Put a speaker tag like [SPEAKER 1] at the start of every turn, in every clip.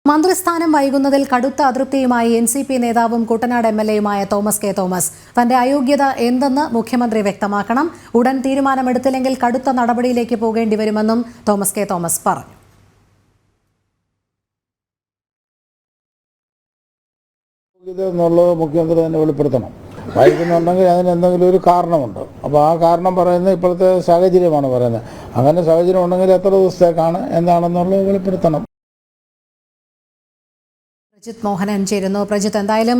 [SPEAKER 1] മന്ത്രിസ്ഥാനം വൈകുന്നതിൽ കടുത്ത അതൃപ്തിയുമായി എൻസിപി നേതാവും കുട്ടനാട് എംഎൽഎയുമായ തോമസ് കെ തോമസ് തന്റെ അയോഗ്യത എന്തെന്ന് മുഖ്യമന്ത്രി വ്യക്തമാക്കണം. ഉടൻ തീരുമാനമെടുത്തില്ലെങ്കിൽ കടുത്ത നടപടിയിലേക്ക് പോകേണ്ടി വരുമെന്നും തോമസ് കെ തോമസ് പറഞ്ഞു.
[SPEAKER 2] മുഖ്യമന്ത്രി തന്നെ വെളിപ്പെടുത്തണം. വൈകുന്നുണ്ടെങ്കിൽ അതിന് എന്തെങ്കിലും ഒരു കാരണമുണ്ട്. അപ്പോൾ ആ കാരണം പറയുന്നത് ഇപ്പോഴത്തെ സാഹചര്യമാണ് പറയുന്നത്. അങ്ങനെ സാഹചര്യം ഉണ്ടെങ്കിൽ എത്ര ദിവസത്തേക്കാണ് എന്താണെന്നുള്ളത് വെളിപ്പെടുത്തണം.
[SPEAKER 1] പ്രജിത് മോഹനൻ ചേരുന്നു. പ്രജിത്ത്, എന്തായാലും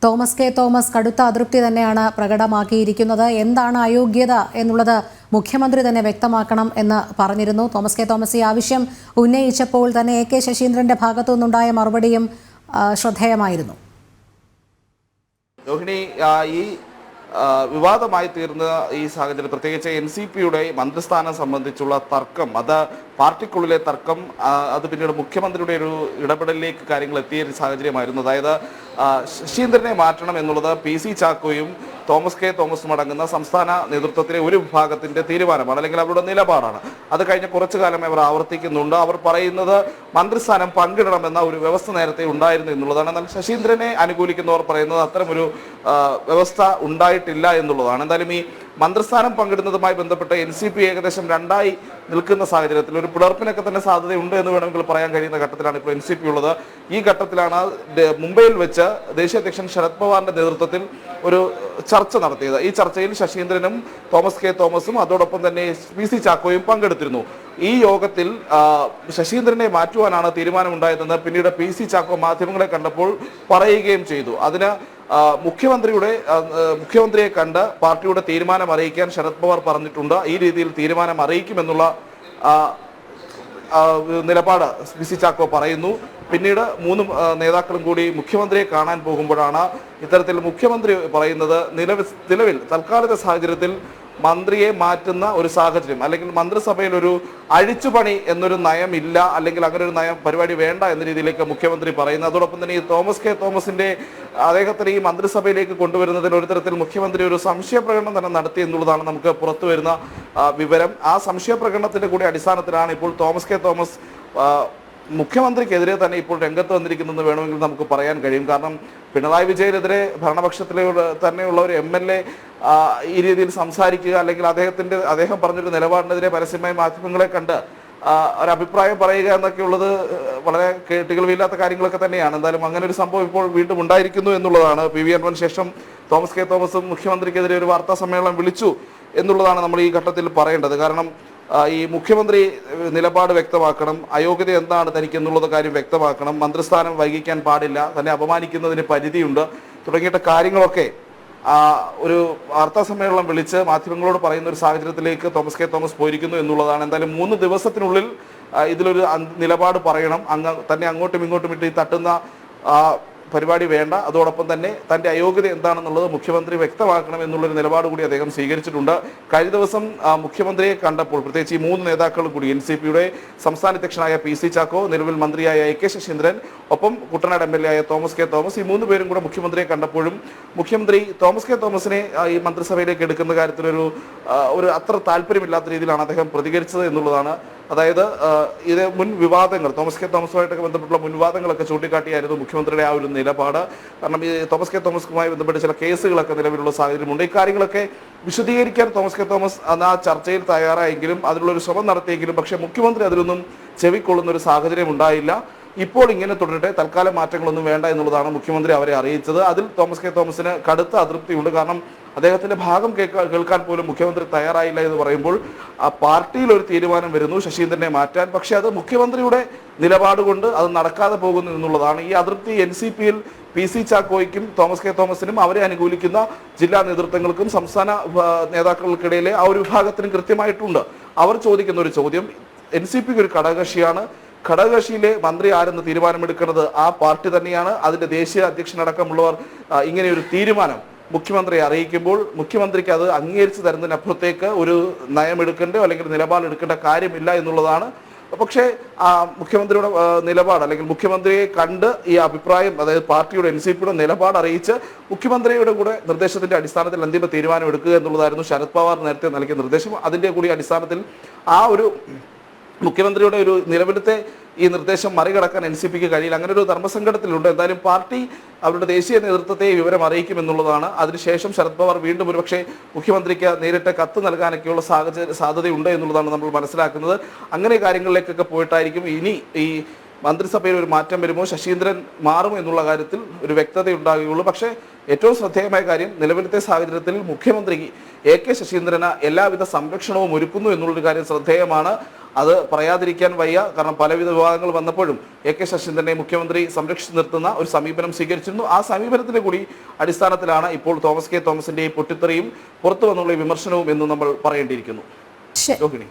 [SPEAKER 1] തോമസ് കെ തോമസ് കടുത്ത അതൃപ്തി തന്നെയാണ് പ്രകടമാക്കിയിരിക്കുന്നത്. എന്താണ് അയോഗ്യത എന്നുള്ളത് മുഖ്യമന്ത്രി തന്നെ വ്യക്തമാക്കണം എന്ന് പറഞ്ഞിരുന്നു. തോമസ് കെ തോമസ് ഈ ആവശ്യം ഉന്നയിച്ചപ്പോൾ തന്നെ AK ശശീന്ദ്രന്റെ ഭാഗത്തു നിന്നുണ്ടായ മറുപടിയും ശ്രദ്ധേയമായിരുന്നു.
[SPEAKER 3] രോഹിണി, ഈ വിവാദമായി തീർന്ന ഈ സാഹചര്യം പ്രത്യേകിച്ച് NCPയുടെ മന്ത്രിസ്ഥാനം സംബന്ധിച്ചുള്ള തർക്കം, അത് പാർട്ടിക്കുള്ളിലെ തർക്കം, അത് പിന്നീട് മുഖ്യമന്ത്രിയുടെ ഒരു ഇടപെടലിലേക്ക് കാര്യങ്ങൾ എത്തിയ ഒരു സാഹചര്യമായിരുന്നു. അതായത് ശശീന്ദ്രനെ മാറ്റണം എന്നുള്ളത് PC ചാക്കോയും തോമസ് കെ തോമസും അടങ്ങുന്ന സംസ്ഥാന നേതൃത്വത്തിലെ ഒരു വിഭാഗത്തിന്റെ തീരുമാനമാണ്, അല്ലെങ്കിൽ അവരുടെ നിലപാടാണ്. അത് കഴിഞ്ഞ കുറച്ചു കാലം അവർ ആവർത്തിക്കുന്നുണ്ട്. അവർ പറയുന്നത് മന്ത്രിസ്ഥാനം പങ്കിടണമെന്ന ഒരു വ്യവസ്ഥ നേരത്തെ ഉണ്ടായിരുന്നു എന്നുള്ളതാണ്. എന്നാൽ ശശീന്ദ്രനെ അനുകൂലിക്കുന്നവർ പറയുന്നത് അത്തരമൊരു വ്യവസ്ഥ ഉണ്ടായിട്ടില്ല എന്നുള്ളതാണ്. എന്തായാലും ഈ മന്ത്രിസ്ഥാനം പങ്കിടുന്നതുമായി ബന്ധപ്പെട്ട് NCP ഏകദേശം രണ്ടായി നിൽക്കുന്ന സാഹചര്യത്തിൽ ഒരു പിളർപ്പിനൊക്കെ തന്നെ സാധ്യതയുണ്ട് എന്ന് വേണമെങ്കിൽ പറയാൻ കഴിയുന്ന ഘട്ടത്തിലാണ് ഇപ്പോൾ NCP ഉള്ളത്. ഈ ഘട്ടത്തിലാണ് മുംബൈയിൽ വെച്ച് ദേശീയ അധ്യക്ഷൻ ശരത് പവാറിന്റെ നേതൃത്വത്തിൽ ഒരു ചർച്ച നടത്തിയത്. ഈ ചർച്ചയിൽ ശശീന്ദ്രനും തോമസ് കെ തോമസും അതോടൊപ്പം തന്നെ PC ചാക്കോയും പങ്കെടുത്തിരുന്നു. ഈ യോഗത്തിൽ ശശീന്ദ്രനെ മാറ്റുവാനാണ് തീരുമാനമുണ്ടായതെന്ന് പിന്നീട് PC ചാക്കോ മാധ്യമങ്ങളെ കണ്ടപ്പോൾ പറയുകയും ചെയ്തു. അതിന് മുഖ്യമന്ത്രിയെ കണ്ട് പാർട്ടിയുടെ തീരുമാനം അറിയിക്കാൻ ശരത് പവാർ പറഞ്ഞിട്ടുണ്ട്. ഈ രീതിയിൽ തീരുമാനം അറിയിക്കുമെന്നുള്ള നിലപാട് PC ചാക്കോ പറയുന്നു. പിന്നീട് മൂന്ന് നേതാക്കളും കൂടി മുഖ്യമന്ത്രിയെ കാണാൻ പോകുമ്പോഴാണ് ഇത്തരത്തിൽ മുഖ്യമന്ത്രി പറയുന്നത് നിലവിൽ തൽക്കാലത്തെ സാഹചര്യത്തിൽ മന്ത്രിയെ മാറ്റുന്ന ഒരു സാഹചര്യം, അല്ലെങ്കിൽ മന്ത്രിസഭയിൽ ഒരു അഴിച്ചുപണി എന്നൊരു നയമില്ല, അല്ലെങ്കിൽ അങ്ങനെ ഒരു നയം പരിപാടി വേണ്ട എന്ന രീതിയിലേക്ക് മുഖ്യമന്ത്രി പറയുന്നു. അതോടൊപ്പം തന്നെ ഈ തോമസ് കെ തോമസിന്റെ അദ്ദേഹത്തിന് ഈ മന്ത്രിസഭയിലേക്ക് കൊണ്ടുവരുന്നതിൽ ഒരു തരത്തിൽ മുഖ്യമന്ത്രി ഒരു സംശയപ്രകടനം തന്നെ നടത്തി എന്നുള്ളതാണ് നമുക്ക് പുറത്തു വരുന്ന വിവരം. ആ സംശയപ്രകടനത്തിന്റെ കൂടി അടിസ്ഥാനത്തിലാണ് ഇപ്പോൾ തോമസ് കെ തോമസ് മുഖ്യമന്ത്രിക്കെതിരെ തന്നെ ഇപ്പോൾ രംഗത്ത് വന്നിരിക്കുന്നതെന്ന് വേണമെങ്കിൽ നമുക്ക് പറയാൻ കഴിയും. കാരണം പിണറായി വിജയനെതിരെ ഭരണപക്ഷത്തിലെ തന്നെയുള്ള ഒരു MLA ഈ രീതിയിൽ സംസാരിക്കുക, അല്ലെങ്കിൽ അദ്ദേഹം പറഞ്ഞൊരു നിലപാടിനെതിരെ പരസ്യമായി മാധ്യമങ്ങളെ കണ്ട് ഒരഭിപ്രായം പറയുക എന്നൊക്കെയുള്ളത് വളരെ കേട്ടുകേൾവിയില്ലാത്ത കാര്യങ്ങളൊക്കെ തന്നെയാണ്. എന്തായാലും അങ്ങനെ ഒരു സംഭവം ഇപ്പോൾ വീണ്ടും ഉണ്ടായിരിക്കുന്നു എന്നുള്ളതാണ്. PV അൻവറിന് ശേഷം തോമസ് കെ തോമസും മുഖ്യമന്ത്രിക്കെതിരെ ഒരു വാർത്താ സമ്മേളനം വിളിച്ചു എന്നുള്ളതാണ് നമ്മൾ ഈ ഘട്ടത്തിൽ പറയേണ്ടത്. കാരണം ഈ മുഖ്യമന്ത്രി നിലപാട് വ്യക്തമാക്കണം, അയോഗ്യത എന്താണ് തനിക്ക് എന്നുള്ളത് കാര്യം വ്യക്തമാക്കണം, മന്ത്രിസ്ഥാനം വൈകിക്കാൻ പാടില്ല, തന്നെ അപമാനിക്കുന്നതിന് പരിധിയുണ്ട് തുടങ്ങിയിട്ട് കാര്യങ്ങളൊക്കെ ഒരു വാർത്താ സമ്മേളനം വിളിച്ച് മാധ്യമങ്ങളോട് പറയുന്ന ഒരു സാഹചര്യത്തിലേക്ക് തോമസ് കെ തോമസ് പോയിരിക്കുന്നു എന്നുള്ളതാണ്. എന്തായാലും 3 ദിവസത്തിനുള്ളിൽ ഇതിലൊരു നിലപാട് പറയണം. തന്നെ അങ്ങോട്ടും ഇങ്ങോട്ടും ഇട്ട് ഈ തട്ടുന്ന പരിപാടി വേണ്ട. അതോടൊപ്പം തന്നെ തന്റെ അയോഗ്യത എന്താണെന്നുള്ളത് മുഖ്യമന്ത്രി വ്യക്തമാക്കണം എന്നുള്ളൊരു നിലപാട് കൂടി അദ്ദേഹം സ്വീകരിച്ചിട്ടുണ്ട്. കഴിഞ്ഞ ദിവസം മുഖ്യമന്ത്രിയെ കണ്ടപ്പോൾ പ്രത്യേകിച്ച് ഈ 3 നേതാക്കളും കൂടി NCPയുടെ സംസ്ഥാന അധ്യക്ഷനായ PC ചാക്കോ, നിലവിൽ മന്ത്രിയായ AK ശശീന്ദ്രൻ, ഒപ്പം കുട്ടനാട് MLA ആയ തോമസ് കെ തോമസ്, ഈ 3 പേരും കൂടെ മുഖ്യമന്ത്രിയെ കണ്ടപ്പോഴും മുഖ്യമന്ത്രി തോമസ് കെ തോമസിനെ ഈ മന്ത്രിസഭയിലേക്ക് എടുക്കുന്ന കാര്യത്തിലൊരു അത്ര താല്പര്യമില്ലാത്ത രീതിയിലാണ് അദ്ദേഹം പ്രതികരിച്ചത് എന്നുള്ളതാണ്. അതായത് ഇത് മുൻ വിവാദങ്ങൾ, തോമസ് കെ തോമസുമായിട്ടൊക്കെ ബന്ധപ്പെട്ടുള്ള മുൻവാദങ്ങളൊക്കെ ചൂണ്ടിക്കാട്ടിയായിരുന്നു മുഖ്യമന്ത്രിയുടെ ആ ഒരു നിലപാട്. കാരണം ഈ തോമസ് കെ തോമസുമായി ബന്ധപ്പെട്ട് ചില കേസുകളൊക്കെ നിലവിലുള്ള സാഹചര്യമുണ്ട്. ഇക്കാര്യങ്ങളൊക്കെ വിശദീകരിക്കാൻ തോമസ് കെ തോമസ് ആ ചർച്ചയിൽ തയ്യാറായെങ്കിലും അതിനുള്ളൊരു ശ്രമം നടത്തിയെങ്കിലും പക്ഷേ മുഖ്യമന്ത്രി അതിലൊന്നും ചെവിക്കൊള്ളുന്ന ഒരു സാഹചര്യം ഉണ്ടായില്ല. ഇപ്പോൾ ഇങ്ങനെ തുടരട്ടെ, തൽക്കാലം മാറ്റങ്ങളൊന്നും വേണ്ട എന്നുള്ളതാണ് മുഖ്യമന്ത്രി അവരെ അറിയിച്ചത്. അതിൽ തോമസ് കെ തോമസിന് കടുത്ത അതൃപ്തിയുണ്ട്. കാരണം അദ്ദേഹത്തിന്റെ ഭാഗം കേൾക്കാൻ പോലും മുഖ്യമന്ത്രി തയ്യാറായില്ല എന്ന് പറയുമ്പോൾ ആ പാർട്ടിയിൽ ഒരു തീരുമാനം വരുന്നു ശശീന്ദ്രനെ മാറ്റാൻ, പക്ഷെ അത് മുഖ്യമന്ത്രിയുടെ നിലപാട് കൊണ്ട് അത് നടക്കാതെ പോകുന്നു എന്നുള്ളതാണ്. ഈ അതൃപ്തി NCPയിൽ PC ചാക്കോയ്ക്കും തോമസ് കെ തോമസിനും അവരെ അനുകൂലിക്കുന്ന ജില്ലാ നേതൃത്വങ്ങൾക്കും സംസ്ഥാന നേതാക്കൾക്കിടയിലെ ആ ഒരു വിഭാഗത്തിനും കൃത്യമായിട്ടുണ്ട്. അവർ ചോദിക്കുന്ന ഒരു ചോദ്യം, NCPക്ക് ഒരു ഘടകകക്ഷിയാണ്, ഘടകകക്ഷിയിലെ മന്ത്രി ആരെന്ന് തീരുമാനമെടുക്കുന്നത് ആ പാർട്ടി തന്നെയാണ്. അതിന്റെ ദേശീയ അധ്യക്ഷനടക്കമുള്ളവർ ഇങ്ങനെ ഒരു തീരുമാനം മുഖ്യമന്ത്രിയെ അറിയിക്കുമ്പോൾ മുഖ്യമന്ത്രിക്ക് അത് അംഗീകരിച്ചു തരുന്നതിനപ്പുറത്തേക്ക് ഒരു നയമെടുക്കേണ്ടോ അല്ലെങ്കിൽ നിലപാടെടുക്കേണ്ട കാര്യമില്ല എന്നുള്ളതാണ്. പക്ഷേ മുഖ്യമന്ത്രിയുടെ നിലപാട്, അല്ലെങ്കിൽ മുഖ്യമന്ത്രിയെ കണ്ട് ഈ അഭിപ്രായം, അതായത് പാർട്ടിയുടെ NCPയുടെ നിലപാട് അറിയിച്ച് മുഖ്യമന്ത്രിയുടെ കൂടെ നിർദ്ദേശത്തിന്റെ അടിസ്ഥാനത്തിൽ അന്തിമ തീരുമാനം എടുക്കുക എന്നുള്ളതായിരുന്നു ശരത് പവാർ നേരത്തെ നൽകിയ നിർദ്ദേശം. അതിന്റെ കൂടി അടിസ്ഥാനത്തിൽ ആ ഒരു മുഖ്യമന്ത്രിയുടെ ഒരു നിലവിലത്തെ ഈ നിർദ്ദേശം മറികടക്കാൻ NCPക്ക് കഴിയില്ല. അങ്ങനെ ഒരു ധർമ്മസങ്കടത്തിലുണ്ട്. എന്തായാലും പാർട്ടി അവരുടെ ദേശീയ നേതൃത്വത്തെ വിവരം അറിയിക്കുമെന്നുള്ളതാണ്. അതിനുശേഷം ശരത് പവാർ വീണ്ടും ഒരുപക്ഷെ മുഖ്യമന്ത്രിക്ക് നേരിട്ട് കത്ത് നൽകാനൊക്കെയുള്ള സാധ്യതയുണ്ട് എന്നുള്ളതാണ് നമ്മൾ മനസ്സിലാക്കുന്നത്. അങ്ങനെ കാര്യങ്ങളിലേക്കൊക്കെ പോയിട്ടായിരിക്കും ഇനി ഈ മന്ത്രിസഭയിൽ ഒരു മാറ്റം വരുമോ, ശശീന്ദ്രൻ മാറുമോ എന്നുള്ള കാര്യത്തിൽ ഒരു വ്യക്തത ഉണ്ടാകുകയുള്ളൂ. പക്ഷേ ഏറ്റവും ശ്രദ്ധേയമായ കാര്യം നിലവിലത്തെ സാഹചര്യത്തിൽ മുഖ്യമന്ത്രി AK ശശീന്ദ്രന് എല്ലാവിധ സംരക്ഷണവും ഒരുക്കുന്നു എന്നുള്ളൊരു കാര്യം ശ്രദ്ധേയമാണ്. അത് പറയാതിരിക്കാൻ വയ്യ. കാരണം പലവിധ വിവാദങ്ങൾ വന്നപ്പോഴും AK ശശീന്ദ്രനെ മുഖ്യമന്ത്രി സംരക്ഷിച്ചു നിർത്തുന്ന ഒരു സമീപനം സ്വീകരിച്ചിരുന്നു. ആ സമീപനത്തിന്റെ കൂടി അടിസ്ഥാനത്തിലാണ് ഇപ്പോൾ തോമസ് കെ തോമസിന്റെ പൊട്ടിത്തെറിയും പുറത്തു വന്നുള്ള വിമർശനവും എന്ന് നമ്മൾ പറയേണ്ടിയിരിക്കുന്നു. രോഹിണി.